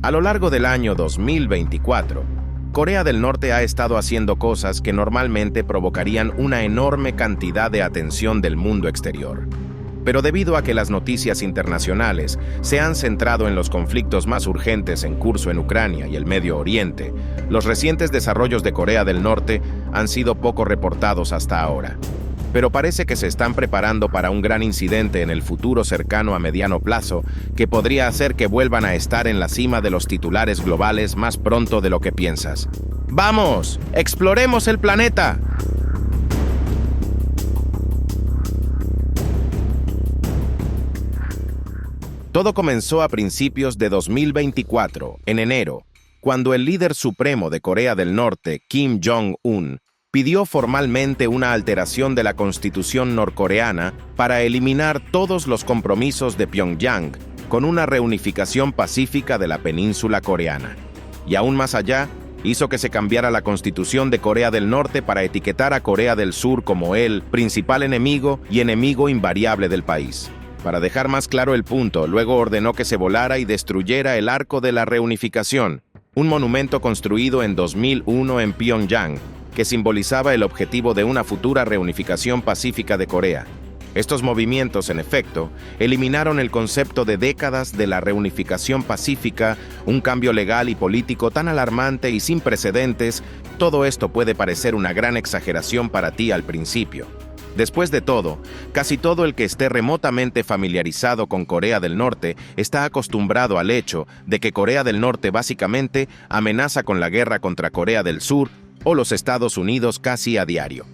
A lo largo del año 2024, Corea del Norte ha estado haciendo cosas que normalmente provocarían una enorme cantidad de atención del mundo exterior. Pero debido a que las noticias internacionales se han centrado en los conflictos más urgentes en curso en Ucrania y el Medio Oriente, los recientes desarrollos de Corea del Norte han sido poco reportados hasta ahora. Pero parece que se están preparando para un gran incidente en el futuro cercano a mediano plazo que podría hacer que vuelvan a estar en la cima de los titulares globales más pronto de lo que piensas. ¡Vamos! ¡Exploremos el planeta! Todo comenzó a principios de 2024, en enero, cuando el líder supremo de Corea del Norte, Kim Jong-un, pidió formalmente una alteración de la constitución norcoreana para eliminar todos los compromisos de Pyongyang con una reunificación pacífica de la península coreana. Y aún más allá, hizo que se cambiara la constitución de Corea del Norte para etiquetar a Corea del Sur como el principal enemigo y enemigo invariable del país. Para dejar más claro el punto, luego ordenó que se volara y destruyera el Arco de la Reunificación, un monumento construido en 2001 en Pyongyang, que simbolizaba el objetivo de una futura reunificación pacífica de Corea. Estos movimientos, en efecto, eliminaron el concepto de décadas de la reunificación pacífica, un cambio legal y político tan alarmante y sin precedentes. Todo esto puede parecer una gran exageración para ti al principio. Después de todo, casi todo el que esté remotamente familiarizado con Corea del Norte está acostumbrado al hecho de que Corea del Norte básicamente amenaza con la guerra contra Corea del Sur o los Estados Unidos casi a diario.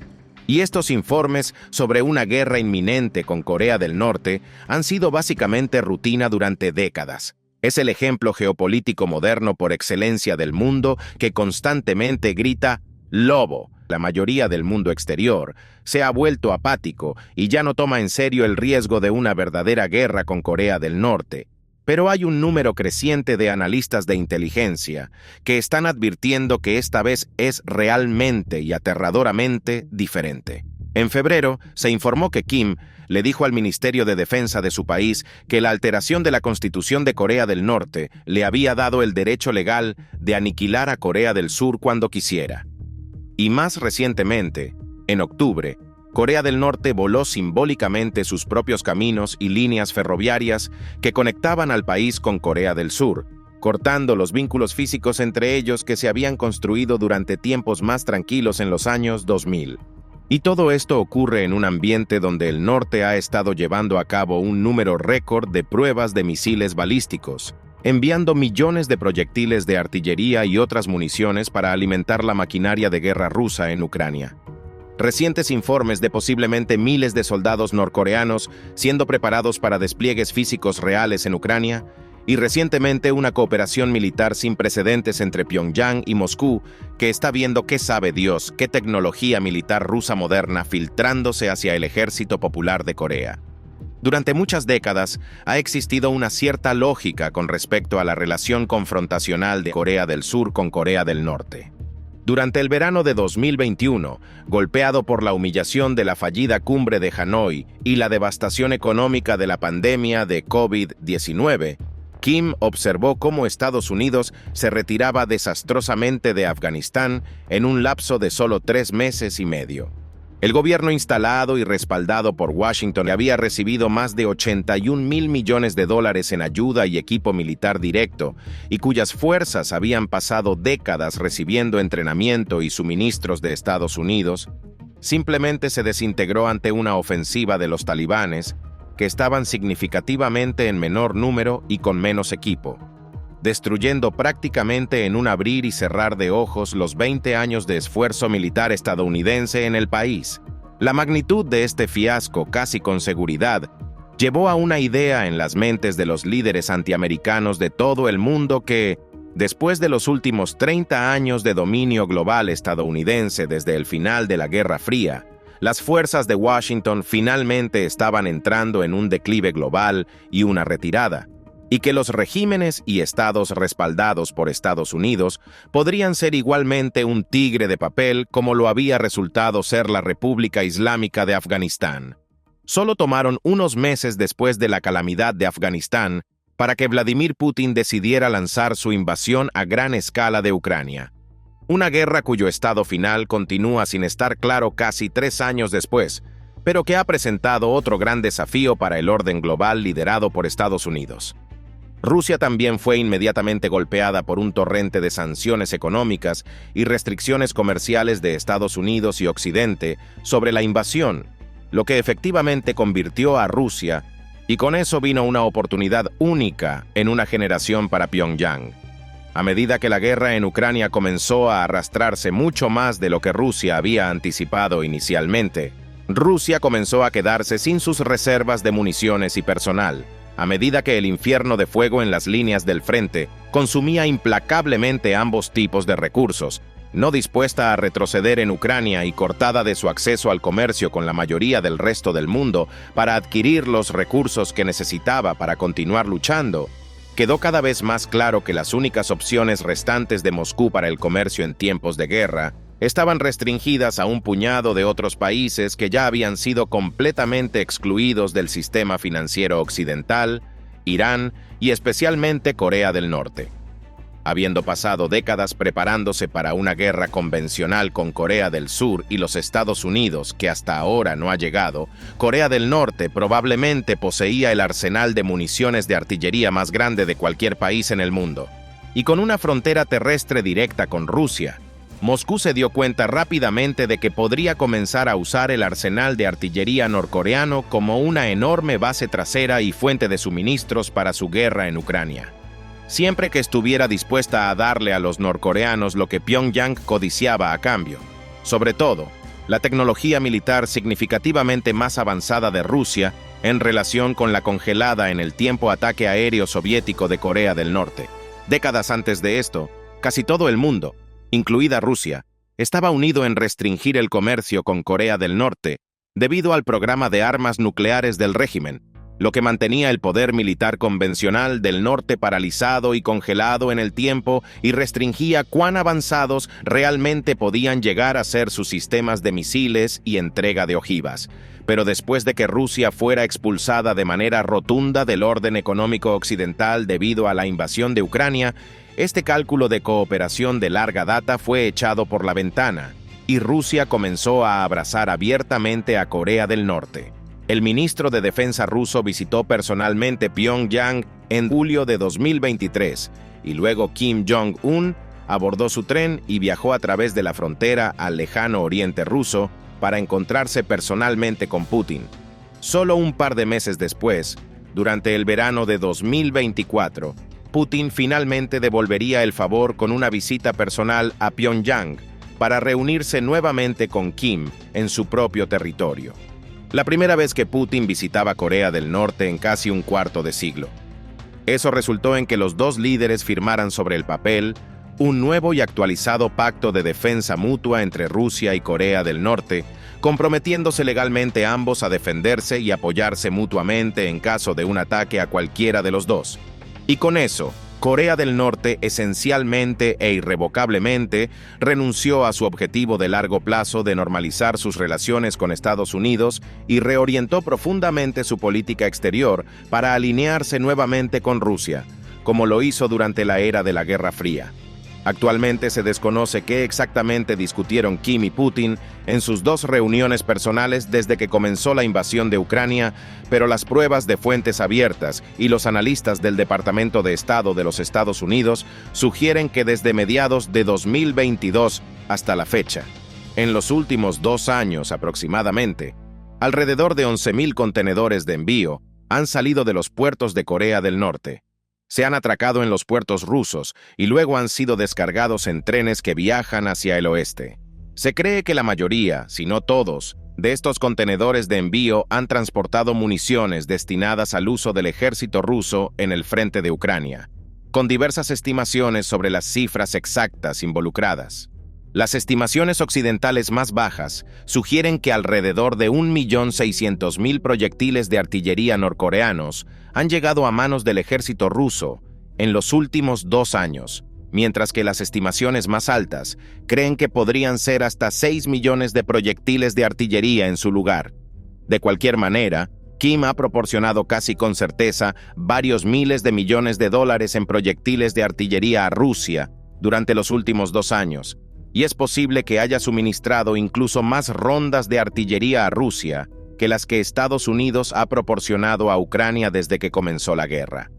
Y estos informes sobre una guerra inminente con Corea del Norte han sido básicamente rutina durante décadas. Es el ejemplo geopolítico moderno por excelencia del mundo que constantemente grita «lobo». La mayoría del mundo exterior se ha vuelto apático y ya no toma en serio el riesgo de una verdadera guerra con Corea del Norte. Pero hay un número creciente de analistas de inteligencia que están advirtiendo que esta vez es realmente y aterradoramente diferente. En febrero, se informó que Kim le dijo al Ministerio de Defensa de su país que la alteración de la Constitución de Corea del Norte le había dado el derecho legal de aniquilar a Corea del Sur cuando quisiera. Y más recientemente, en octubre, Corea del Norte voló simbólicamente sus propios caminos y líneas ferroviarias que conectaban al país con Corea del Sur, cortando los vínculos físicos entre ellos que se habían construido durante tiempos más tranquilos en los años 2000. Y todo esto ocurre en un ambiente donde el norte ha estado llevando a cabo un número récord de pruebas de misiles balísticos, enviando millones de proyectiles de artillería y otras municiones para alimentar la maquinaria de guerra rusa en Ucrania. Recientes informes de posiblemente miles de soldados norcoreanos siendo preparados para despliegues físicos reales en Ucrania, y recientemente una cooperación militar sin precedentes entre Pyongyang y Moscú, que está viendo qué sabe Dios, qué tecnología militar rusa moderna filtrándose hacia el Ejército Popular de Corea. Durante muchas décadas ha existido una cierta lógica con respecto a la relación confrontacional de Corea del Sur con Corea del Norte. Durante el verano de 2021, golpeado por la humillación de la fallida cumbre de Hanoi y la devastación económica de la pandemia de COVID-19, Kim observó cómo Estados Unidos se retiraba desastrosamente de Afganistán en un lapso de solo 3 meses y medio. El gobierno instalado y respaldado por Washington había recibido más de $81.000 millones en ayuda y equipo militar directo, y cuyas fuerzas habían pasado décadas recibiendo entrenamiento y suministros de Estados Unidos, simplemente se desintegró ante una ofensiva de los talibanes, que estaban significativamente en menor número y con menos equipo, destruyendo prácticamente en un abrir y cerrar de ojos los 20 años de esfuerzo militar estadounidense en el país. La magnitud de este fiasco, casi con seguridad, llevó a una idea en las mentes de los líderes antiamericanos de todo el mundo que, después de los últimos 30 años de dominio global estadounidense desde el final de la Guerra Fría, las fuerzas de Washington finalmente estaban entrando en un declive global y una retirada, y que los regímenes y estados respaldados por Estados Unidos podrían ser igualmente un tigre de papel como lo había resultado ser la República Islámica de Afganistán. Solo tomaron unos meses después de la calamidad de Afganistán para que Vladimir Putin decidiera lanzar su invasión a gran escala de Ucrania. Una guerra cuyo estado final continúa sin estar claro casi 3 años después, pero que ha presentado otro gran desafío para el orden global liderado por Estados Unidos. Rusia también fue inmediatamente golpeada por un torrente de sanciones económicas y restricciones comerciales de Estados Unidos y Occidente sobre la invasión, lo que efectivamente convirtió a Rusia, y con eso vino una oportunidad única en una generación para Pyongyang. A medida que la guerra en Ucrania comenzó a arrastrarse mucho más de lo que Rusia había anticipado inicialmente, Rusia comenzó a quedarse sin sus reservas de municiones y personal, a medida que el infierno de fuego en las líneas del frente consumía implacablemente ambos tipos de recursos. No dispuesta a retroceder en Ucrania y cortada de su acceso al comercio con la mayoría del resto del mundo para adquirir los recursos que necesitaba para continuar luchando, quedó cada vez más claro que las únicas opciones restantes de Moscú para el comercio en tiempos de guerra estaban restringidas a un puñado de otros países que ya habían sido completamente excluidos del sistema financiero occidental, Irán y especialmente Corea del Norte. Habiendo pasado décadas preparándose para una guerra convencional con Corea del Sur y los Estados Unidos, que hasta ahora no ha llegado, Corea del Norte probablemente poseía el arsenal de municiones de artillería más grande de cualquier país en el mundo. Y con una frontera terrestre directa con Rusia, Moscú se dio cuenta rápidamente de que podría comenzar a usar el arsenal de artillería norcoreano como una enorme base trasera y fuente de suministros para su guerra en Ucrania. Siempre que estuviera dispuesta a darle a los norcoreanos lo que Pyongyang codiciaba a cambio. Sobre todo, la tecnología militar significativamente más avanzada de Rusia en relación con la congelada en el tiempo ataque aéreo soviético de Corea del Norte. Décadas antes de esto, casi todo el mundo, incluida Rusia, estaba unido en restringir el comercio con Corea del Norte debido al programa de armas nucleares del régimen, lo que mantenía el poder militar convencional del norte paralizado y congelado en el tiempo y restringía cuán avanzados realmente podían llegar a ser sus sistemas de misiles y entrega de ojivas. Pero después de que Rusia fuera expulsada de manera rotunda del orden económico occidental debido a la invasión de Ucrania, este cálculo de cooperación de larga data fue echado por la ventana, y Rusia comenzó a abrazar abiertamente a Corea del Norte. El ministro de Defensa ruso visitó personalmente Pyongyang en julio de 2023, y luego Kim Jong-un abordó su tren y viajó a través de la frontera al lejano oriente ruso para encontrarse personalmente con Putin. Solo un par de meses después, durante el verano de 2024, Putin finalmente devolvería el favor con una visita personal a Pyongyang para reunirse nuevamente con Kim en su propio territorio. La primera vez que Putin visitaba Corea del Norte en casi un cuarto de siglo. Eso resultó en que los dos líderes firmaran sobre el papel un nuevo y actualizado pacto de defensa mutua entre Rusia y Corea del Norte, comprometiéndose legalmente ambos a defenderse y apoyarse mutuamente en caso de un ataque a cualquiera de los dos. Y con eso, Corea del Norte esencialmente e irrevocablemente renunció a su objetivo de largo plazo de normalizar sus relaciones con Estados Unidos y reorientó profundamente su política exterior para alinearse nuevamente con Rusia, como lo hizo durante la era de la Guerra Fría. Actualmente se desconoce qué exactamente discutieron Kim y Putin en sus dos reuniones personales desde que comenzó la invasión de Ucrania, pero las pruebas de fuentes abiertas y los analistas del Departamento de Estado de los Estados Unidos sugieren que desde mediados de 2022 hasta la fecha, en los últimos 2 años aproximadamente, alrededor de 11,000 contenedores de envío han salido de los puertos de Corea del Norte. Se han atracado en los puertos rusos y luego han sido descargados en trenes que viajan hacia el oeste. Se cree que la mayoría, si no todos, de estos contenedores de envío han transportado municiones destinadas al uso del ejército ruso en el frente de Ucrania, con diversas estimaciones sobre las cifras exactas involucradas. Las estimaciones occidentales más bajas sugieren que alrededor de 1.600.000 proyectiles de artillería norcoreanos han llegado a manos del ejército ruso en los últimos 2 años, mientras que las estimaciones más altas creen que podrían ser hasta 6 millones de proyectiles de artillería en su lugar. De cualquier manera, Kim ha proporcionado casi con certeza varios miles de millones de dólares en proyectiles de artillería a Rusia durante los últimos 2 años, y es posible que haya suministrado incluso más rondas de artillería a Rusia que las que Estados Unidos ha proporcionado a Ucrania desde que comenzó la guerra.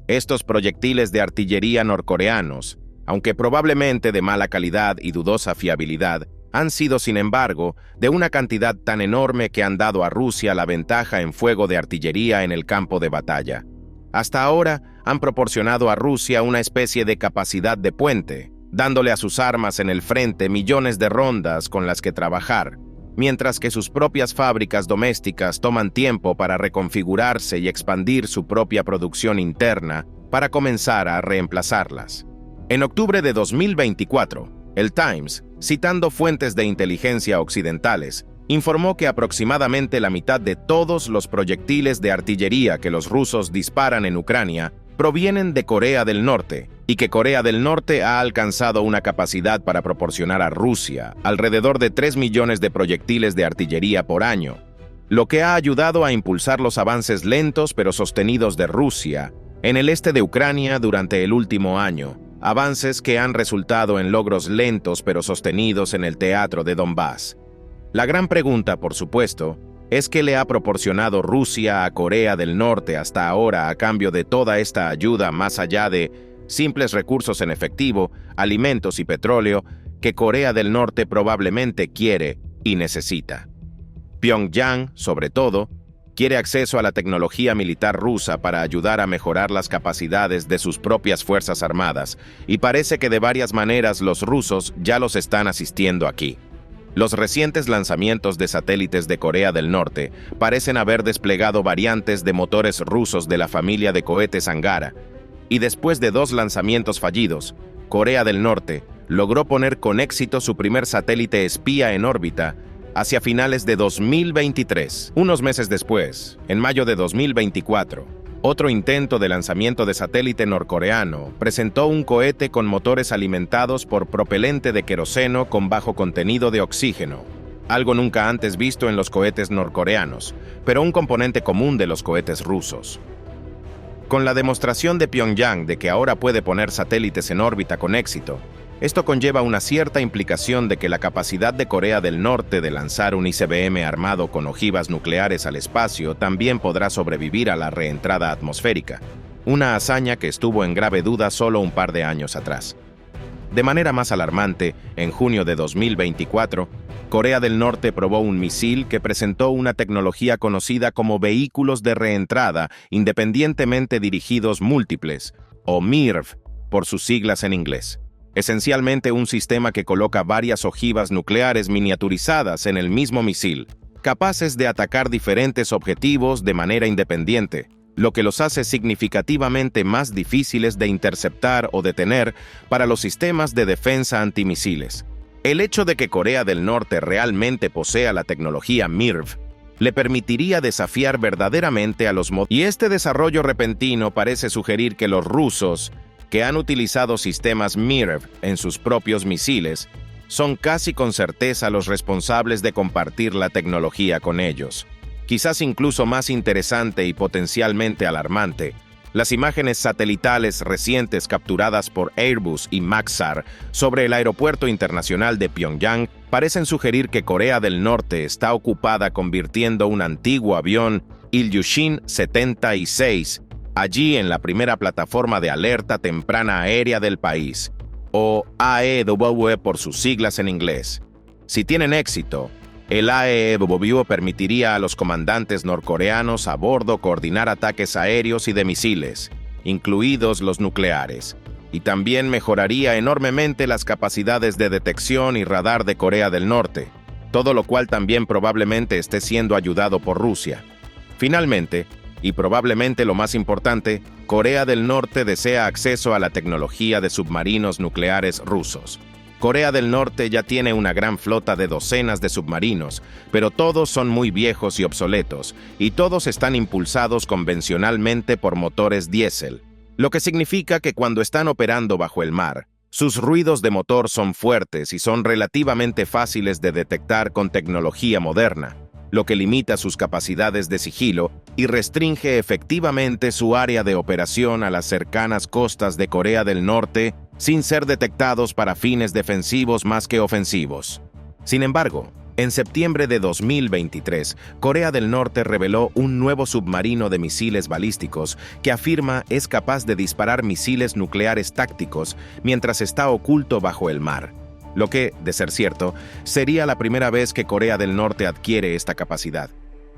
Estos proyectiles de artillería norcoreanos, aunque probablemente de mala calidad y dudosa fiabilidad, han sido, sin embargo, de una cantidad tan enorme que han dado a Rusia la ventaja en fuego de artillería en el campo de batalla. Hasta ahora, han proporcionado a Rusia una especie de capacidad de puente, dándole a sus armas en el frente millones de rondas con las que trabajar, mientras que sus propias fábricas domésticas toman tiempo para reconfigurarse y expandir su propia producción interna para comenzar a reemplazarlas. En octubre de 2024, el Times, citando fuentes de inteligencia occidentales, informó que aproximadamente la mitad de todos los proyectiles de artillería que los rusos disparan en Ucrania provienen de Corea del Norte, y que Corea del Norte ha alcanzado una capacidad para proporcionar a Rusia alrededor de 3 millones de proyectiles de artillería por año, lo que ha ayudado a impulsar los avances lentos pero sostenidos de Rusia en el este de Ucrania durante el último año, avances que han resultado en logros lentos pero sostenidos en el teatro de Donbass. La gran pregunta, por supuesto, es qué le ha proporcionado Rusia a Corea del Norte hasta ahora a cambio de toda esta ayuda más allá de simples recursos en efectivo, alimentos y petróleo que Corea del Norte probablemente quiere y necesita. Pyongyang, sobre todo, quiere acceso a la tecnología militar rusa para ayudar a mejorar las capacidades de sus propias fuerzas armadas, y parece que de varias maneras los rusos ya los están asistiendo aquí. Los recientes lanzamientos de satélites de Corea del Norte parecen haber desplegado variantes de motores rusos de la familia de cohetes Angara, y después de 2 lanzamientos fallidos, Corea del Norte logró poner con éxito su primer satélite espía en órbita hacia finales de 2023. Unos meses después, en mayo de 2024, otro intento de lanzamiento de satélite norcoreano presentó un cohete con motores alimentados por propelente de queroseno con bajo contenido de oxígeno, algo nunca antes visto en los cohetes norcoreanos, pero un componente común de los cohetes rusos. Con la demostración de Pyongyang de que ahora puede poner satélites en órbita con éxito, esto conlleva una cierta implicación de que la capacidad de Corea del Norte de lanzar un ICBM armado con ojivas nucleares al espacio también podrá sobrevivir a la reentrada atmosférica, una hazaña que estuvo en grave duda solo un par de años atrás. De manera más alarmante, en junio de 2024, Corea del Norte probó un misil que presentó una tecnología conocida como vehículos de reentrada independientemente dirigidos múltiples, o MIRV, por sus siglas en inglés. Esencialmente un sistema que coloca varias ojivas nucleares miniaturizadas en el mismo misil, capaces de atacar diferentes objetivos de manera independiente, lo que los hace significativamente más difíciles de interceptar o detener para los sistemas de defensa antimisiles. El hecho de que Corea del Norte realmente posea la tecnología MIRV le permitiría desafiar verdaderamente a los y este desarrollo repentino parece sugerir que los rusos, que han utilizado sistemas MIRV en sus propios misiles, son casi con certeza los responsables de compartir la tecnología con ellos. Quizás incluso más interesante y potencialmente alarmante, las imágenes satelitales recientes capturadas por Airbus y Maxar sobre el aeropuerto internacional de Pyongyang parecen sugerir que Corea del Norte está ocupada convirtiendo un antiguo avión Ilyushin 76 allí en la primera plataforma de alerta temprana aérea del país, o AEW por sus siglas en inglés. Si tienen éxito, el AEW permitiría a los comandantes norcoreanos a bordo coordinar ataques aéreos y de misiles, incluidos los nucleares, y también mejoraría enormemente las capacidades de detección y radar de Corea del Norte, todo lo cual también probablemente esté siendo ayudado por Rusia. Finalmente, y probablemente lo más importante, Corea del Norte desea acceso a la tecnología de submarinos nucleares rusos. Corea del Norte ya tiene una gran flota de docenas de submarinos, pero todos son muy viejos y obsoletos, y todos están impulsados convencionalmente por motores diésel, lo que significa que cuando están operando bajo el mar, sus ruidos de motor son fuertes y son relativamente fáciles de detectar con tecnología moderna. lo que limita sus capacidades de sigilo y restringe efectivamente su área de operación a las cercanas costas de Corea del Norte sin ser detectados para fines defensivos más que ofensivos. Sin embargo, en septiembre de 2023, Corea del Norte reveló un nuevo submarino de misiles balísticos que afirma es capaz de disparar misiles nucleares tácticos mientras está oculto bajo el mar, lo que, de ser cierto, sería la primera vez que Corea del Norte adquiere esta capacidad.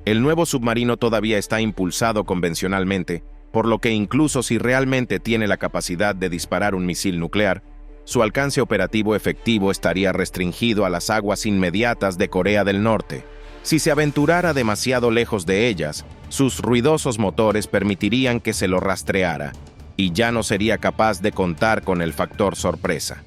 El nuevo submarino todavía está impulsado convencionalmente, por lo que incluso si realmente tiene la capacidad de disparar un misil nuclear, su alcance operativo efectivo estaría restringido a las aguas inmediatas de Corea del Norte. Si se aventurara demasiado lejos de ellas, sus ruidosos motores permitirían que se lo rastreara, y ya no sería capaz de contar con el factor sorpresa.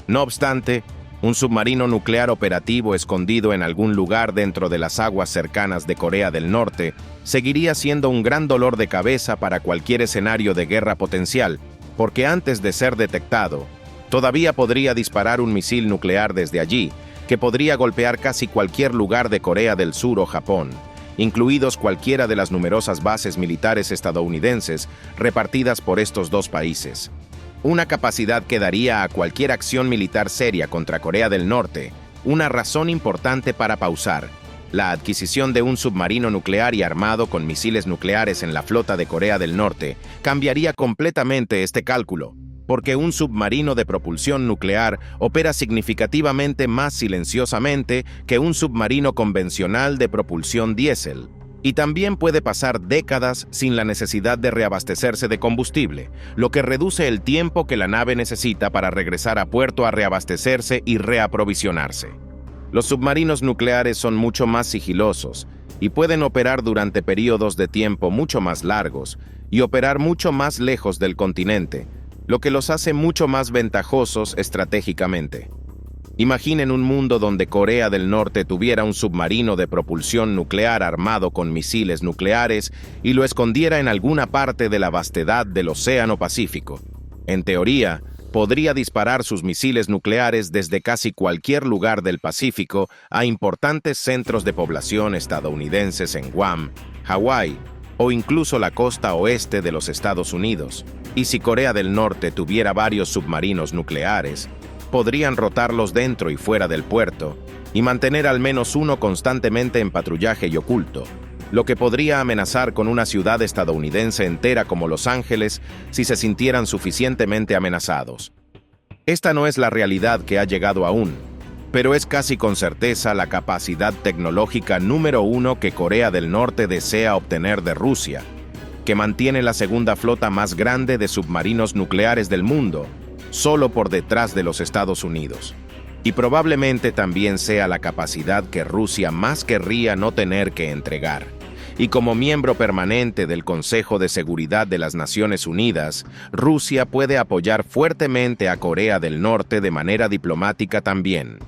No obstante, un submarino nuclear operativo escondido en algún lugar dentro de las aguas cercanas de Corea del Norte seguiría siendo un gran dolor de cabeza para cualquier escenario de guerra potencial, porque antes de ser detectado, todavía podría disparar un misil nuclear desde allí, que podría golpear casi cualquier lugar de Corea del Sur o Japón, incluidos cualquiera de las numerosas bases militares estadounidenses repartidas por estos dos países. Una capacidad que daría a cualquier acción militar seria contra Corea del Norte una razón importante para pausar. La adquisición de un submarino nuclear y armado con misiles nucleares en la flota de Corea del Norte cambiaría completamente este cálculo, porque un submarino de propulsión nuclear opera significativamente más silenciosamente que un submarino convencional de propulsión diésel, y también puede pasar décadas sin la necesidad de reabastecerse de combustible, lo que reduce el tiempo que la nave necesita para regresar a puerto a reabastecerse y reaprovisionarse. Los submarinos nucleares son mucho más sigilosos y pueden operar durante periodos de tiempo mucho más largos y operar mucho más lejos del continente, lo que los hace mucho más ventajosos estratégicamente. Imaginen un mundo donde Corea del Norte tuviera un submarino de propulsión nuclear armado con misiles nucleares y lo escondiera en alguna parte de la vastedad del Océano Pacífico. En teoría, podría disparar sus misiles nucleares desde casi cualquier lugar del Pacífico a importantes centros de población estadounidenses en Guam, Hawái o incluso la costa oeste de los Estados Unidos. Y si Corea del Norte tuviera varios submarinos nucleares, podrían rotarlos dentro y fuera del puerto y mantener al menos uno constantemente en patrullaje y oculto, lo que podría amenazar con una ciudad estadounidense entera como Los Ángeles si se sintieran suficientemente amenazados. Esta no es la realidad que ha llegado aún, pero es casi con certeza la capacidad tecnológica número uno que Corea del Norte desea obtener de Rusia, que mantiene la segunda flota más grande de submarinos nucleares del mundo, solo por detrás de los Estados Unidos. Y probablemente también sea la capacidad que Rusia más querría no tener que entregar. Y como miembro permanente del Consejo de Seguridad de las Naciones Unidas, Rusia puede apoyar fuertemente a Corea del Norte de manera diplomática también.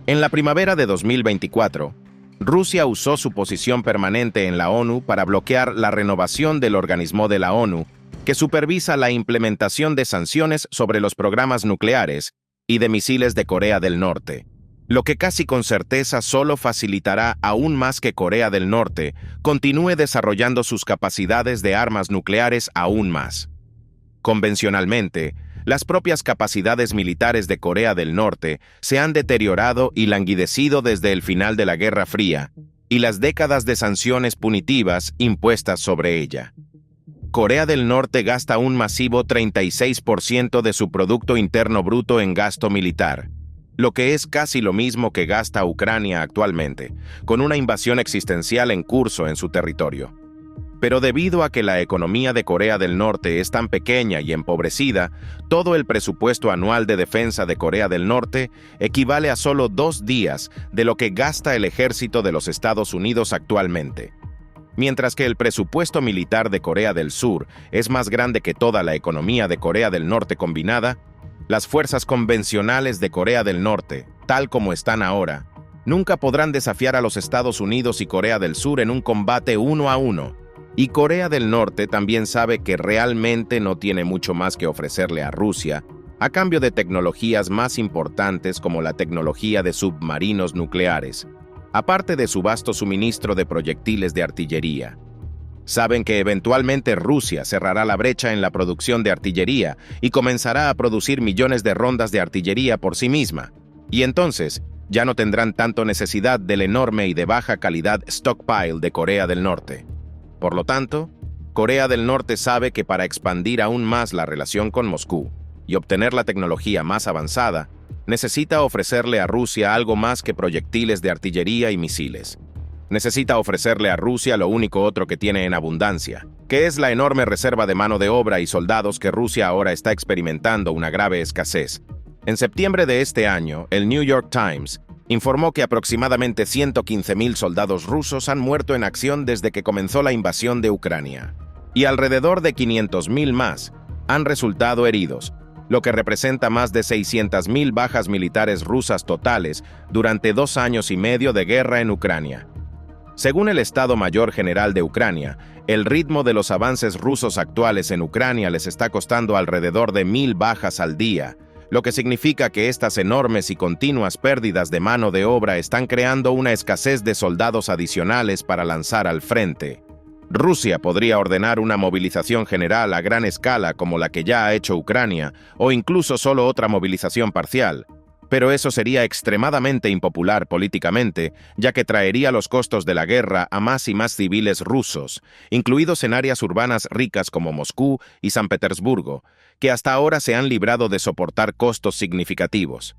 En la primavera de 2024, Rusia usó su posición permanente en la ONU para bloquear la renovación del organismo de la ONU que supervisa la implementación de sanciones sobre los programas nucleares y de misiles de Corea del Norte, lo que casi con certeza solo facilitará aún más que Corea del Norte continúe desarrollando sus capacidades de armas nucleares aún más. Convencionalmente, las propias capacidades militares de Corea del Norte se han deteriorado y languidecido desde el final de la Guerra Fría y las décadas de sanciones punitivas impuestas sobre ella. Corea del Norte gasta un masivo 36% de su Producto Interno Bruto en gasto militar, lo que es casi lo mismo que gasta Ucrania actualmente, con una invasión existencial en curso en su territorio. Pero debido a que la economía de Corea del Norte es tan pequeña y empobrecida, todo el presupuesto anual de defensa de Corea del Norte equivale a solo 2 días de lo que gasta el ejército de los Estados Unidos actualmente. Mientras que el presupuesto militar de Corea del Sur es más grande que toda la economía de Corea del Norte combinada, las fuerzas convencionales de Corea del Norte, tal como están ahora, nunca podrán desafiar a los Estados Unidos y Corea del Sur en un combate 1 a 1. Y Corea del Norte también sabe que realmente no tiene mucho más que ofrecerle a Rusia, a cambio de tecnologías más importantes como la tecnología de submarinos nucleares. aparte de su vasto suministro de proyectiles de artillería. Saben que eventualmente Rusia cerrará la brecha en la producción de artillería y comenzará a producir millones de rondas de artillería por sí misma, y entonces ya no tendrán tanto necesidad del enorme y de baja calidad stockpile de Corea del Norte. Por lo tanto, Corea del Norte sabe que para expandir aún más la relación con Moscú y obtener la tecnología más avanzada, necesita ofrecerle a Rusia algo más que proyectiles de artillería y misiles. Necesita ofrecerle a Rusia lo único otro que tiene en abundancia, que es la enorme reserva de mano de obra y soldados que Rusia ahora está experimentando una grave escasez. En septiembre de este año, el New York Times informó que aproximadamente 115.000 soldados rusos han muerto en acción desde que comenzó la invasión de Ucrania, y alrededor de 500.000 más han resultado heridos, lo que representa más de 600.000 bajas militares rusas totales durante 2 años y medio de guerra en Ucrania. Según el Estado Mayor General de Ucrania, el ritmo de los avances rusos actuales en Ucrania les está costando alrededor de 1.000 bajas al día, lo que significa que estas enormes y continuas pérdidas de mano de obra están creando una escasez de soldados adicionales para lanzar al frente. Rusia podría ordenar una movilización general a gran escala como la que ya ha hecho Ucrania, o incluso solo otra movilización parcial, pero eso sería extremadamente impopular políticamente, ya que traería los costos de la guerra a más y más civiles rusos, incluidos en áreas urbanas ricas como Moscú y San Petersburgo, que hasta ahora se han librado de soportar costos significativos.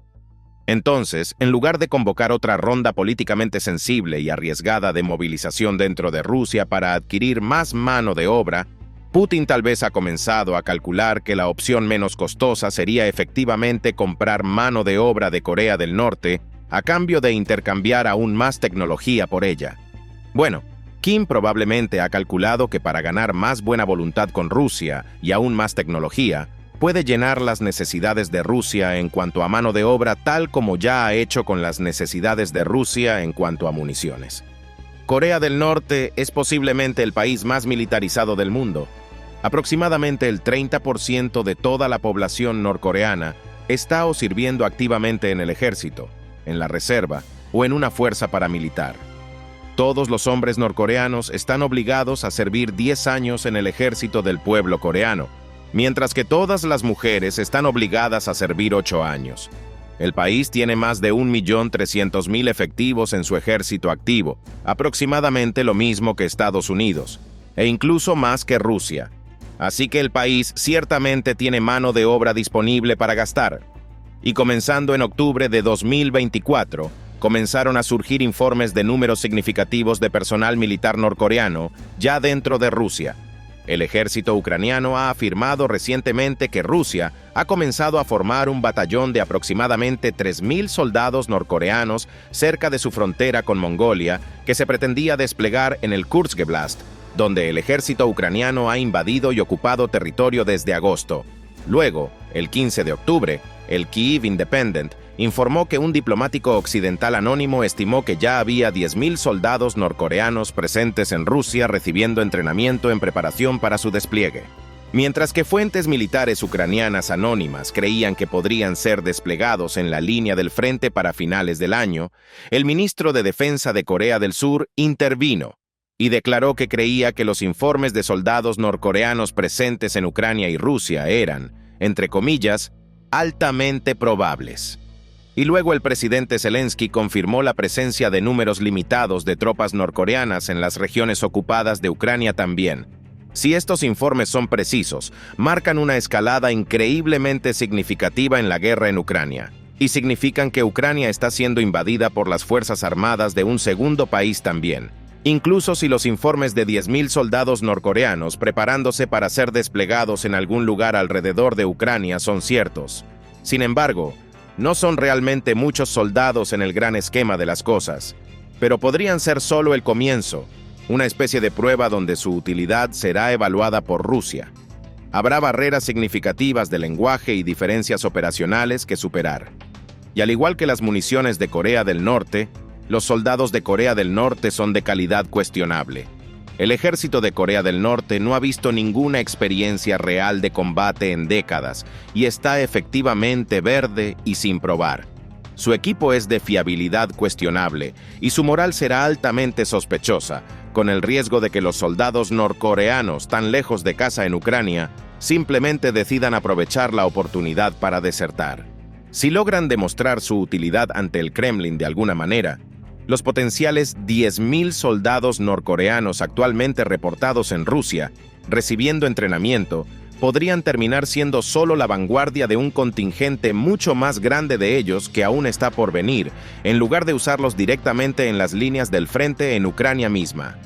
Entonces, en lugar de convocar otra ronda políticamente sensible y arriesgada de movilización dentro de Rusia para adquirir más mano de obra, Putin tal vez ha comenzado a calcular que la opción menos costosa sería efectivamente comprar mano de obra de Corea del Norte a cambio de intercambiar aún más tecnología por ella. Bueno, Kim probablemente ha calculado que para ganar más buena voluntad con Rusia y aún más tecnología, puede llenar las necesidades de Rusia en cuanto a mano de obra tal como ya ha hecho con las necesidades de Rusia en cuanto a municiones. Corea del Norte es posiblemente el país más militarizado del mundo. Aproximadamente el 30% de toda la población norcoreana está o sirviendo activamente en el ejército, en la reserva o en una fuerza paramilitar. Todos los hombres norcoreanos están obligados a servir 10 años en el ejército del pueblo coreano, mientras que todas las mujeres están obligadas a servir 8 años. El país tiene más de 1.300.000 efectivos en su ejército activo, aproximadamente lo mismo que Estados Unidos, e incluso más que Rusia. Así que el país ciertamente tiene mano de obra disponible para gastar. Y comenzando en octubre de 2024, comenzaron a surgir informes de números significativos de personal militar norcoreano ya dentro de Rusia. El ejército ucraniano ha afirmado recientemente que Rusia ha comenzado a formar un batallón de aproximadamente 3.000 soldados norcoreanos cerca de su frontera con Mongolia que se pretendía desplegar en el Kurskoblast, donde el ejército ucraniano ha invadido y ocupado territorio desde agosto. Luego, el 15 de octubre, el Kyiv Independent informó que un diplomático occidental anónimo estimó que ya había 10.000 soldados norcoreanos presentes en Rusia recibiendo entrenamiento en preparación para su despliegue. Mientras que fuentes militares ucranianas anónimas creían que podrían ser desplegados en la línea del frente para finales del año, el ministro de Defensa de Corea del Sur intervino y declaró que creía que los informes de soldados norcoreanos presentes en Ucrania y Rusia eran, entre comillas, altamente probables. Y luego el presidente Zelensky confirmó la presencia de números limitados de tropas norcoreanas en las regiones ocupadas de Ucrania también. Si estos informes son precisos, marcan una escalada increíblemente significativa en la guerra en Ucrania, y significan que Ucrania está siendo invadida por las fuerzas armadas de un segundo país también. Incluso si los informes de 10.000 soldados norcoreanos preparándose para ser desplegados en algún lugar alrededor de Ucrania son ciertos. Sin embargo, no son realmente muchos soldados en el gran esquema de las cosas, pero podrían ser solo el comienzo, una especie de prueba donde su utilidad será evaluada por Rusia. Habrá barreras significativas de lenguaje y diferencias operacionales que superar. Y al igual que las municiones de Corea del Norte, los soldados de Corea del Norte son de calidad cuestionable. El ejército de Corea del Norte no ha visto ninguna experiencia real de combate en décadas y está efectivamente verde y sin probar. Su equipo es de fiabilidad cuestionable y su moral será altamente sospechosa, con el riesgo de que los soldados norcoreanos tan lejos de casa en Ucrania simplemente decidan aprovechar la oportunidad para desertar. Si logran demostrar su utilidad ante el Kremlin de alguna manera, los potenciales 10.000 soldados norcoreanos actualmente reportados en Rusia, recibiendo entrenamiento, podrían terminar siendo solo la vanguardia de un contingente mucho más grande de ellos que aún está por venir, en lugar de usarlos directamente en las líneas del frente en Ucrania misma.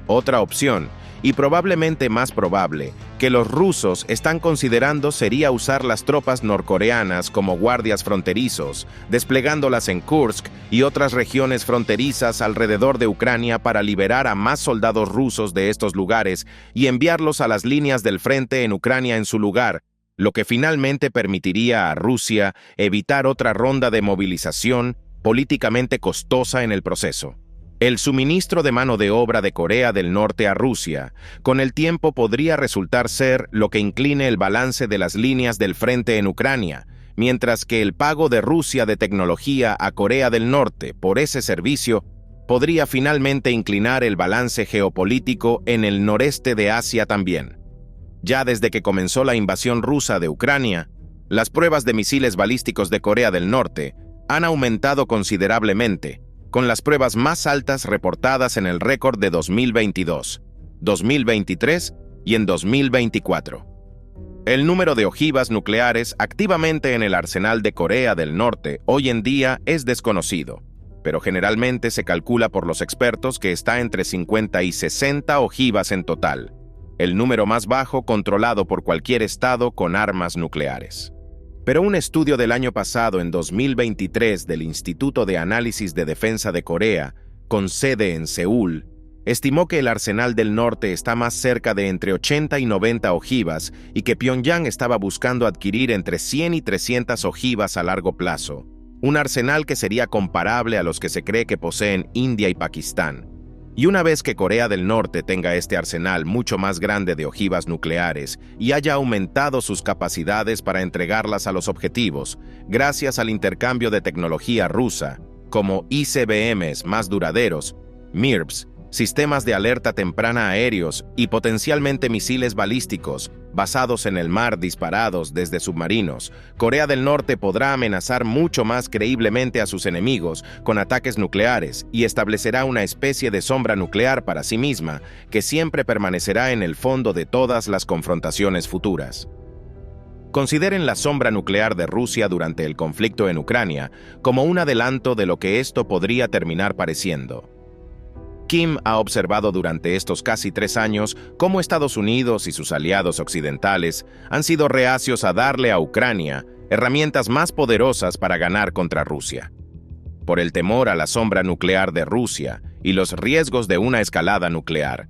Otra opción, y probablemente más probable, que los rusos están considerando sería usar las tropas norcoreanas como guardias fronterizos, desplegándolas en Kursk y otras regiones fronterizas alrededor de Ucrania para liberar a más soldados rusos de estos lugares y enviarlos a las líneas del frente en Ucrania en su lugar, lo que finalmente permitiría a Rusia evitar otra ronda de movilización políticamente costosa en el proceso. El suministro de mano de obra de Corea del Norte a Rusia, con el tiempo podría resultar ser lo que incline el balance de las líneas del frente en Ucrania, mientras que el pago de Rusia de tecnología a Corea del Norte por ese servicio podría finalmente inclinar el balance geopolítico en el noreste de Asia también. Ya desde que comenzó la invasión rusa de Ucrania, las pruebas de misiles balísticos de Corea del Norte han aumentado considerablemente, con las pruebas más altas reportadas en el récord de 2022, 2023 y en 2024. El número de ojivas nucleares activamente en el arsenal de Corea del Norte hoy en día es desconocido, pero generalmente se calcula por los expertos que está entre 50 y 60 ojivas en total, el número más bajo controlado por cualquier estado con armas nucleares. Pero un estudio del año pasado, en 2023, del Instituto de Análisis de Defensa de Corea, con sede en Seúl, estimó que el arsenal del norte está más cerca de entre 80 y 90 ojivas y que Pyongyang estaba buscando adquirir entre 100 y 300 ojivas a largo plazo, un arsenal que sería comparable a los que se cree que poseen India y Pakistán. Y una vez que Corea del Norte tenga este arsenal mucho más grande de ojivas nucleares y haya aumentado sus capacidades para entregarlas a los objetivos, gracias al intercambio de tecnología rusa, como ICBMs más duraderos, MIRVs, sistemas de alerta temprana aéreos y potencialmente misiles balísticos basados en el mar disparados desde submarinos, Corea del Norte podrá amenazar mucho más creíblemente a sus enemigos con ataques nucleares y establecerá una especie de sombra nuclear para sí misma que siempre permanecerá en el fondo de todas las confrontaciones futuras. Consideren la sombra nuclear de Rusia durante el conflicto en Ucrania como un adelanto de lo que esto podría terminar pareciendo. Kim ha observado durante estos casi 3 años cómo Estados Unidos y sus aliados occidentales han sido reacios a darle a Ucrania herramientas más poderosas para ganar contra Rusia. Por el temor a la sombra nuclear de Rusia y los riesgos de una escalada nuclear,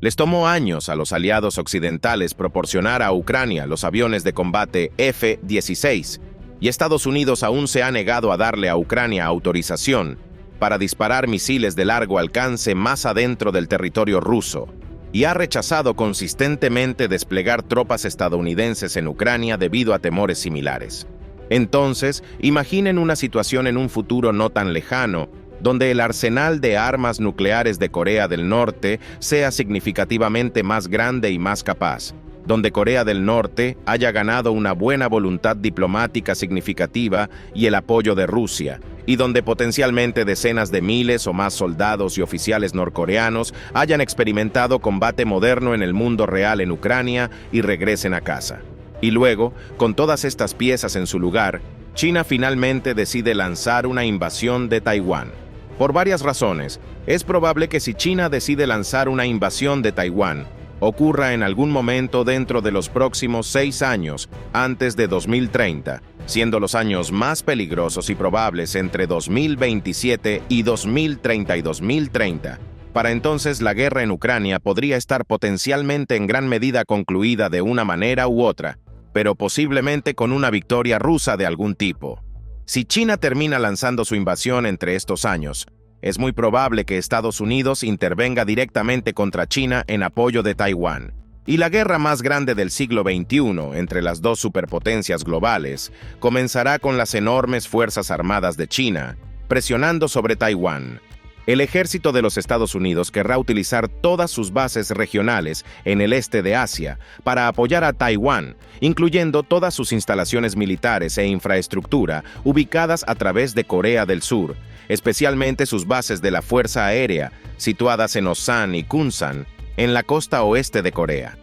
les tomó años a los aliados occidentales proporcionar a Ucrania los aviones de combate F-16, y Estados Unidos aún se ha negado a darle a Ucrania autorización para disparar misiles de largo alcance más adentro del territorio ruso, y ha rechazado consistentemente desplegar tropas estadounidenses en Ucrania debido a temores similares. Entonces, imaginen una situación en un futuro no tan lejano, donde el arsenal de armas nucleares de Corea del Norte sea significativamente más grande y más capaz, donde Corea del Norte haya ganado una buena voluntad diplomática significativa y el apoyo de Rusia, y donde potencialmente decenas de miles o más soldados y oficiales norcoreanos hayan experimentado combate moderno en el mundo real en Ucrania y regresen a casa. Y luego, con todas estas piezas en su lugar, China finalmente decide lanzar una invasión de Taiwán. Por varias razones, es probable que si China decide lanzar una invasión de Taiwán, ocurra en algún momento dentro de los próximos 6 años, antes de 2030, siendo los años más peligrosos y probables entre 2027 y 2030 y 2030. Para entonces la guerra en Ucrania podría estar potencialmente en gran medida concluida de una manera u otra, pero posiblemente con una victoria rusa de algún tipo. Si China termina lanzando su invasión entre estos años, es muy probable que Estados Unidos intervenga directamente contra China en apoyo de Taiwán, Y la guerra más grande del siglo XXI entre las dos superpotencias globales comenzará con las enormes fuerzas armadas de China, presionando sobre Taiwán. El ejército de los Estados Unidos querrá utilizar todas sus bases regionales en el este de Asia para apoyar a Taiwán, incluyendo todas sus instalaciones militares e infraestructura ubicadas a través de Corea del Sur, especialmente sus bases de la Fuerza Aérea, situadas en Osan y Kunsan, en la costa oeste de Corea.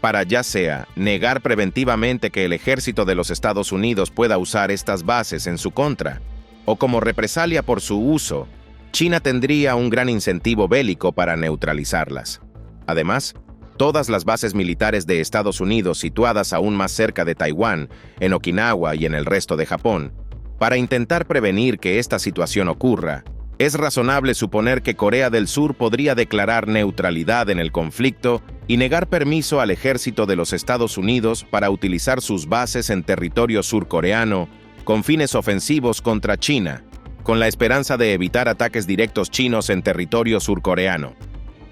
Para ya sea negar preventivamente que el ejército de los Estados Unidos pueda usar estas bases en su contra, o como represalia por su uso, China tendría un gran incentivo bélico para neutralizarlas. Además, todas las bases militares de Estados Unidos situadas aún más cerca de Taiwán, en Okinawa y en el resto de Japón, para intentar prevenir que esta situación ocurra, es razonable suponer que Corea del Sur podría declarar neutralidad en el conflicto y negar permiso al ejército de los Estados Unidos para utilizar sus bases en territorio surcoreano con fines ofensivos contra China, con la esperanza de evitar ataques directos chinos en territorio surcoreano.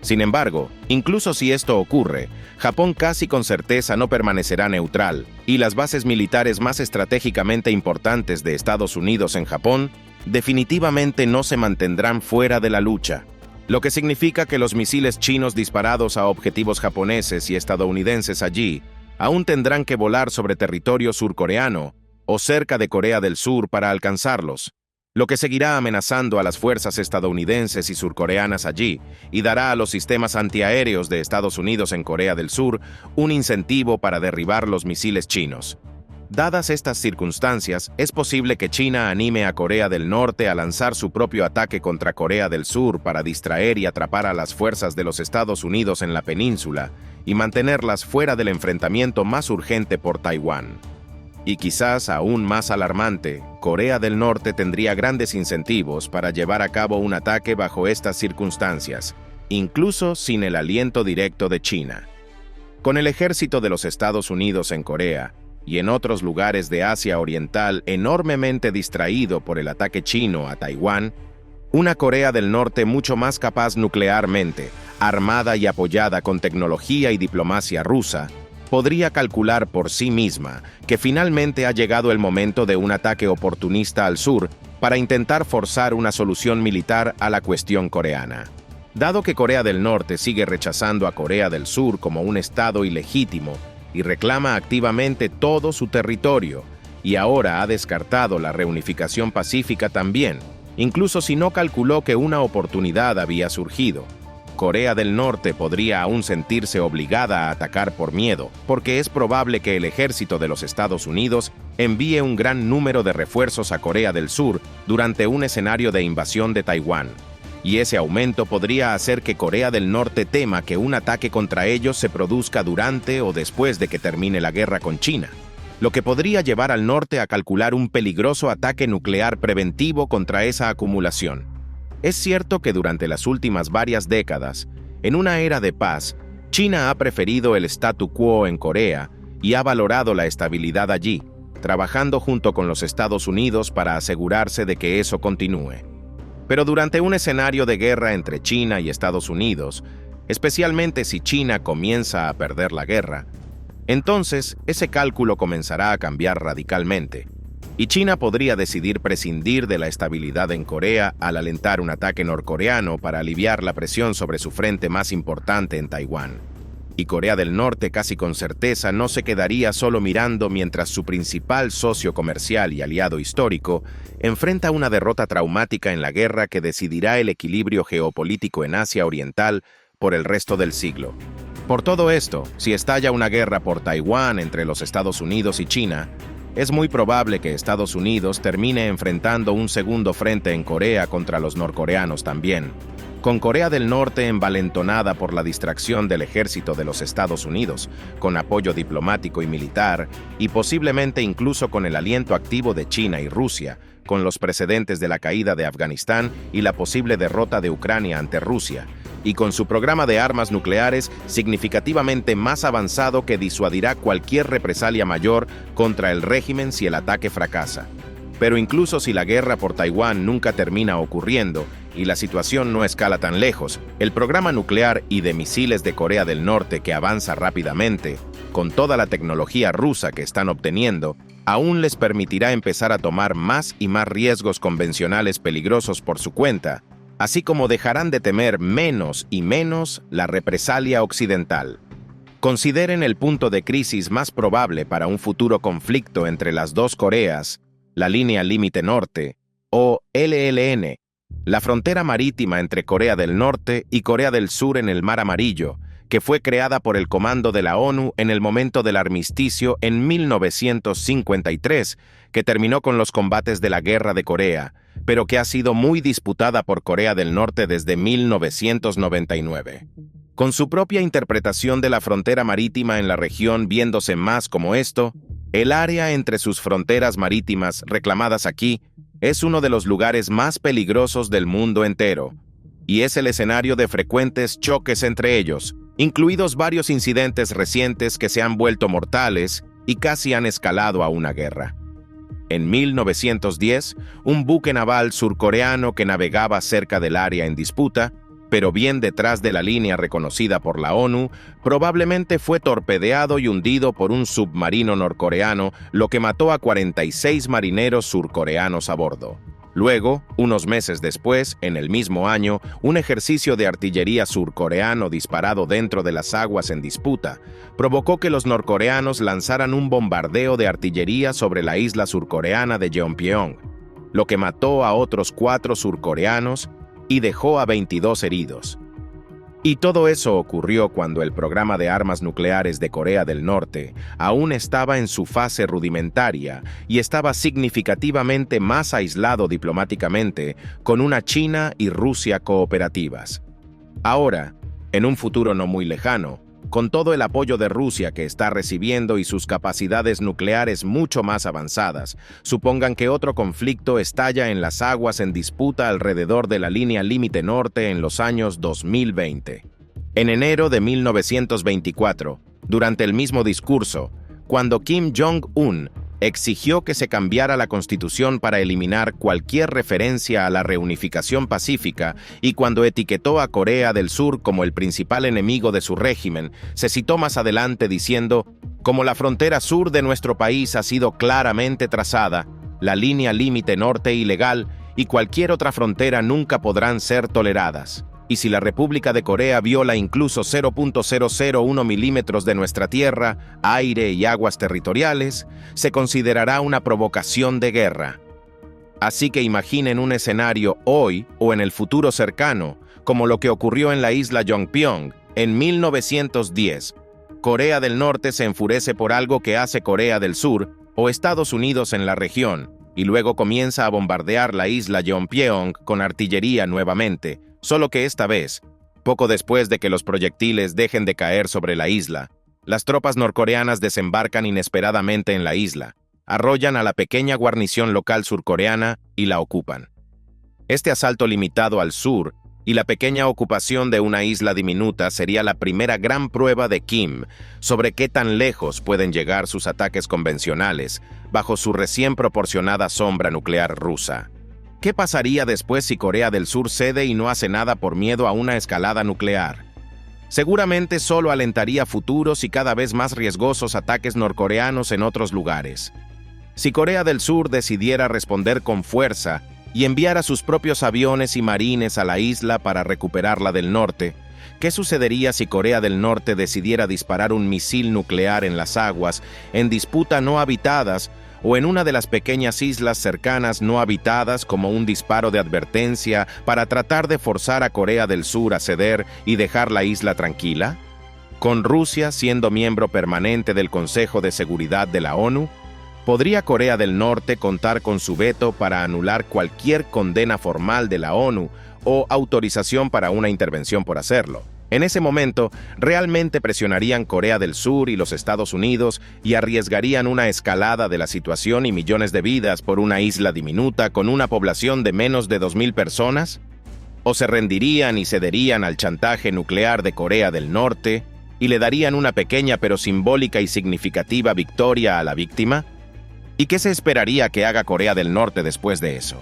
Sin embargo, incluso si esto ocurre, Japón casi con certeza no permanecerá neutral, y las bases militares más estratégicamente importantes de Estados Unidos en Japón definitivamente no se mantendrán fuera de la lucha, lo que significa que los misiles chinos disparados a objetivos japoneses y estadounidenses allí aún tendrán que volar sobre territorio surcoreano o cerca de Corea del Sur para alcanzarlos, lo que seguirá amenazando a las fuerzas estadounidenses y surcoreanas allí y dará a los sistemas antiaéreos de Estados Unidos en Corea del Sur un incentivo para derribar los misiles chinos. Dadas estas circunstancias, es posible que China anime a Corea del Norte a lanzar su propio ataque contra Corea del Sur para distraer y atrapar a las fuerzas de los Estados Unidos en la península y mantenerlas fuera del enfrentamiento más urgente por Taiwán. Y quizás aún más alarmante, Corea del Norte tendría grandes incentivos para llevar a cabo un ataque bajo estas circunstancias, incluso sin el aliento directo de China. Con el ejército de los Estados Unidos en Corea y en otros lugares de Asia Oriental enormemente distraído por el ataque chino a Taiwán, una Corea del Norte mucho más capaz nuclearmente, armada y apoyada con tecnología y diplomacia rusa, podría calcular por sí misma que finalmente ha llegado el momento de un ataque oportunista al sur para intentar forzar una solución militar a la cuestión coreana. Dado que Corea del Norte sigue rechazando a Corea del Sur como un estado ilegítimo y reclama activamente todo su territorio, y ahora ha descartado la reunificación pacífica también, incluso si no calculó que una oportunidad había surgido, Corea del Norte podría aún sentirse obligada a atacar por miedo, porque es probable que el ejército de los Estados Unidos envíe un gran número de refuerzos a Corea del Sur durante un escenario de invasión de Taiwán, y ese aumento podría hacer que Corea del Norte tema que un ataque contra ellos se produzca durante o después de que termine la guerra con China, lo que podría llevar al norte a calcular un peligroso ataque nuclear preventivo contra esa acumulación. Es cierto que durante las últimas varias décadas, en una era de paz, China ha preferido el statu quo en Corea y ha valorado la estabilidad allí, trabajando junto con los Estados Unidos para asegurarse de que eso continúe. Pero durante un escenario de guerra entre China y Estados Unidos, especialmente si China comienza a perder la guerra, entonces ese cálculo comenzará a cambiar radicalmente, y China podría decidir prescindir de la estabilidad en Corea al alentar un ataque norcoreano para aliviar la presión sobre su frente más importante en Taiwán. Y Corea del Norte casi con certeza no se quedaría solo mirando mientras su principal socio comercial y aliado histórico enfrenta una derrota traumática en la guerra que decidirá el equilibrio geopolítico en Asia Oriental por el resto del siglo. Por todo esto, si estalla una guerra por Taiwán entre los Estados Unidos y China, es muy probable que Estados Unidos termine enfrentando un segundo frente en Corea contra los norcoreanos también, con Corea del Norte envalentonada por la distracción del ejército de los Estados Unidos, con apoyo diplomático y militar, y posiblemente incluso con el aliento activo de China y Rusia, con los precedentes de la caída de Afganistán y la posible derrota de Ucrania ante Rusia, y con su programa de armas nucleares significativamente más avanzado que disuadirá cualquier represalia mayor contra el régimen si el ataque fracasa. Pero incluso si la guerra por Taiwán nunca termina ocurriendo, y la situación no escala tan lejos, el programa nuclear y de misiles de Corea del Norte que avanza rápidamente, con toda la tecnología rusa que están obteniendo, aún les permitirá empezar a tomar más y más riesgos convencionales peligrosos por su cuenta, así como dejarán de temer menos y menos la represalia occidental. Consideren el punto de crisis más probable para un futuro conflicto entre las dos Coreas, la línea límite norte, o LLN, la frontera marítima entre Corea del Norte y Corea del Sur en el Mar Amarillo, que fue creada por el Comando de la ONU en el momento del armisticio en 1953, que terminó con los combates de la Guerra de Corea, pero que ha sido muy disputada por Corea del Norte desde 1999. Con su propia interpretación de la frontera marítima en la región viéndose más como esto, el área entre sus fronteras marítimas reclamadas aquí es uno de los lugares más peligrosos del mundo entero, y es el escenario de frecuentes choques entre ellos, incluidos varios incidentes recientes que se han vuelto mortales y casi han escalado a una guerra. En 1910, un buque naval surcoreano que navegaba cerca del área en disputa, pero bien detrás de la línea reconocida por la ONU, probablemente fue torpedeado y hundido por un submarino norcoreano, lo que mató a 46 marineros surcoreanos a bordo. Luego, unos meses después, en el mismo año, un ejercicio de artillería surcoreano disparado dentro de las aguas en disputa provocó que los norcoreanos lanzaran un bombardeo de artillería sobre la isla surcoreana de Jeonpyeong, lo que mató a otros 4 surcoreanos y dejó a 22 heridos. Y todo eso ocurrió cuando el programa de armas nucleares de Corea del Norte aún estaba en su fase rudimentaria y estaba significativamente más aislado diplomáticamente, con una China y Rusia cooperativas. Ahora, en un futuro no muy lejano, con todo el apoyo de Rusia que está recibiendo y sus capacidades nucleares mucho más avanzadas, supongan que otro conflicto estalla en las aguas en disputa alrededor de la línea límite norte en los años 2020. En enero de 1924, durante el mismo discurso, cuando Kim Jong-un exigió que se cambiara la constitución para eliminar cualquier referencia a la reunificación pacífica y cuando etiquetó a Corea del Sur como el principal enemigo de su régimen, se citó más adelante diciendo: "Como la frontera sur de nuestro país ha sido claramente trazada, la línea límite norte ilegal y cualquier otra frontera nunca podrán ser toleradas. Y si la República de Corea viola incluso 0.001 milímetros de nuestra tierra, aire y aguas territoriales, se considerará una provocación de guerra". Así que imaginen un escenario hoy o en el futuro cercano, como lo que ocurrió en la isla Jeonpyeong en 1910. Corea del Norte se enfurece por algo que hace Corea del Sur o Estados Unidos en la región, y luego comienza a bombardear la isla Jeonpyeong con artillería nuevamente, solo que esta vez, poco después de que los proyectiles dejen de caer sobre la isla, las tropas norcoreanas desembarcan inesperadamente en la isla, arrollan a la pequeña guarnición local surcoreana y la ocupan. Este asalto limitado al sur y la pequeña ocupación de una isla diminuta sería la primera gran prueba de Kim sobre qué tan lejos pueden llegar sus ataques convencionales bajo su recién proporcionada sombra nuclear rusa. ¿Qué pasaría después si Corea del Sur cede y no hace nada por miedo a una escalada nuclear? Seguramente solo alentaría futuros y cada vez más riesgosos ataques norcoreanos en otros lugares. Si Corea del Sur decidiera responder con fuerza y enviara sus propios aviones y marines a la isla para recuperarla del norte, ¿qué sucedería si Corea del Norte decidiera disparar un misil nuclear en las aguas, en disputa no habitadas, o en una de las pequeñas islas cercanas no habitadas como un disparo de advertencia para tratar de forzar a Corea del Sur a ceder y dejar la isla tranquila? Con Rusia siendo miembro permanente del Consejo de Seguridad de la ONU, ¿podría Corea del Norte contar con su veto para anular cualquier condena formal de la ONU o autorización para una intervención por hacerlo? En ese momento, realmente presionarían Corea del Sur y los Estados Unidos y arriesgarían una escalada de la situación y millones de vidas por una isla diminuta con una población de menos de 2.000 personas? ¿O se rendirían y cederían al chantaje nuclear de Corea del Norte y le darían una pequeña pero simbólica y significativa victoria a la víctima? ¿Y qué se esperaría que haga Corea del Norte después de eso?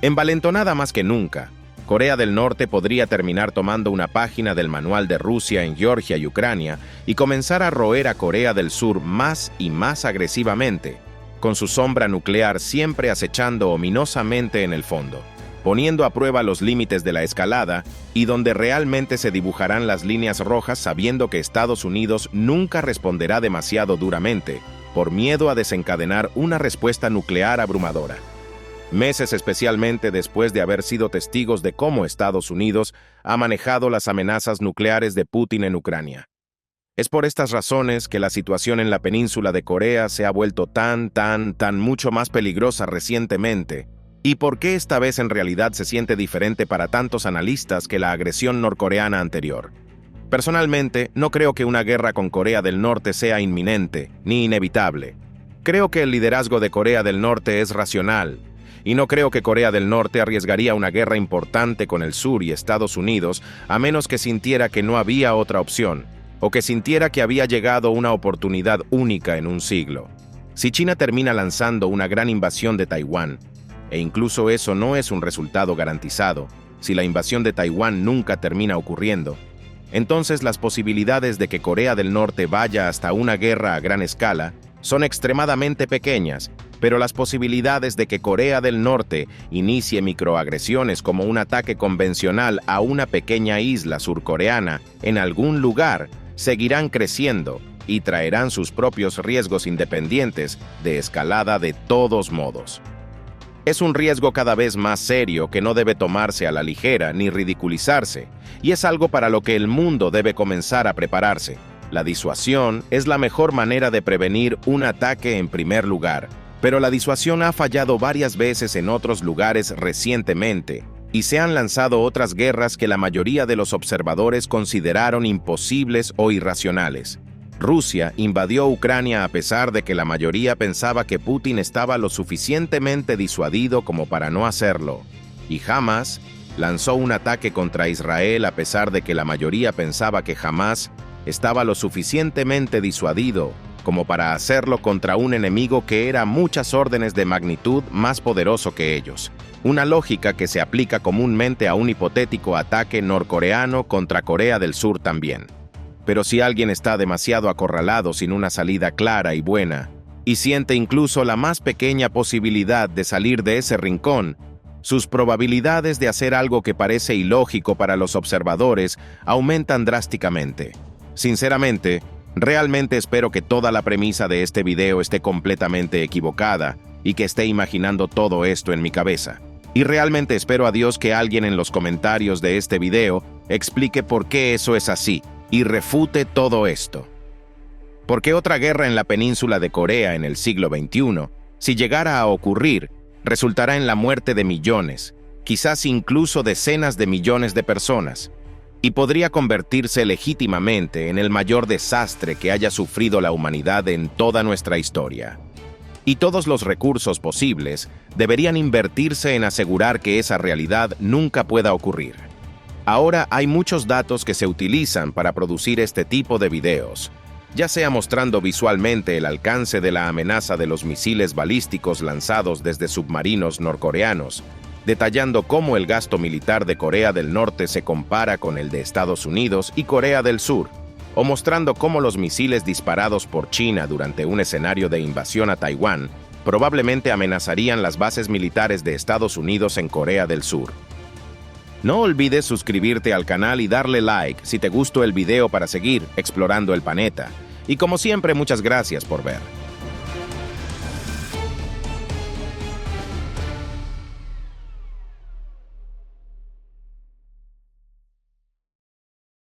Envalentonada más que nunca, Corea del Norte podría terminar tomando una página del manual de Rusia en Georgia y Ucrania y comenzar a roer a Corea del Sur más y más agresivamente, con su sombra nuclear siempre acechando ominosamente en el fondo, poniendo a prueba los límites de la escalada y donde realmente se dibujarán las líneas rojas sabiendo que Estados Unidos nunca responderá demasiado duramente, por miedo a desencadenar una respuesta nuclear abrumadora. Meses especialmente después de haber sido testigos de cómo Estados Unidos ha manejado las amenazas nucleares de Putin en Ucrania. Es por estas razones que la situación en la península de Corea se ha vuelto tan mucho más peligrosa recientemente, y por qué esta vez en realidad se siente diferente para tantos analistas que la agresión norcoreana anterior. Personalmente, no creo que una guerra con Corea del Norte sea inminente ni inevitable. Creo que el liderazgo de Corea del Norte es racional, y no creo que Corea del Norte arriesgaría una guerra importante con el sur y Estados Unidos a menos que sintiera que no había otra opción, o que sintiera que había llegado una oportunidad única en un siglo. Si China termina lanzando una gran invasión de Taiwán, e incluso eso no es un resultado garantizado, si la invasión de Taiwán nunca termina ocurriendo, entonces las posibilidades de que Corea del Norte vaya hasta una guerra a gran escala son extremadamente pequeñas, pero las posibilidades de que Corea del Norte inicie microagresiones como un ataque convencional a una pequeña isla surcoreana en algún lugar seguirán creciendo y traerán sus propios riesgos independientes de escalada de todos modos. Es un riesgo cada vez más serio que no debe tomarse a la ligera ni ridiculizarse, y es algo para lo que el mundo debe comenzar a prepararse. La disuasión es la mejor manera de prevenir un ataque en primer lugar, pero la disuasión ha fallado varias veces en otros lugares recientemente, y se han lanzado otras guerras que la mayoría de los observadores consideraron imposibles o irracionales. Rusia invadió Ucrania a pesar de que la mayoría pensaba que Putin estaba lo suficientemente disuadido como para no hacerlo, y Hamas lanzó un ataque contra Israel a pesar de que la mayoría pensaba que Hamas estaba lo suficientemente disuadido como para hacerlo contra un enemigo que era muchas órdenes de magnitud más poderoso que ellos. Una lógica que se aplica comúnmente a un hipotético ataque norcoreano contra Corea del Sur también. Pero si alguien está demasiado acorralado sin una salida clara y buena, y siente incluso la más pequeña posibilidad de salir de ese rincón, sus probabilidades de hacer algo que parece ilógico para los observadores aumentan drásticamente. Sinceramente, realmente espero que toda la premisa de este video esté completamente equivocada y que esté imaginando todo esto en mi cabeza. Y realmente espero a Dios que alguien en los comentarios de este video explique por qué eso es así y refute todo esto. Porque otra guerra en la península de Corea en el siglo XXI, si llegara a ocurrir, resultará en la muerte de millones, quizás incluso decenas de millones de personas, y podría convertirse legítimamente en el mayor desastre que haya sufrido la humanidad en toda nuestra historia. Y todos los recursos posibles deberían invertirse en asegurar que esa realidad nunca pueda ocurrir. Ahora hay muchos datos que se utilizan para producir este tipo de videos, ya sea mostrando visualmente el alcance de la amenaza de los misiles balísticos lanzados desde submarinos norcoreanos, detallando cómo el gasto militar de Corea del Norte se compara con el de Estados Unidos y Corea del Sur, o mostrando cómo los misiles disparados por China durante un escenario de invasión a Taiwán probablemente amenazarían las bases militares de Estados Unidos en Corea del Sur. No olvides suscribirte al canal y darle like si te gustó el video para seguir explorando el planeta. Y como siempre, muchas gracias por ver.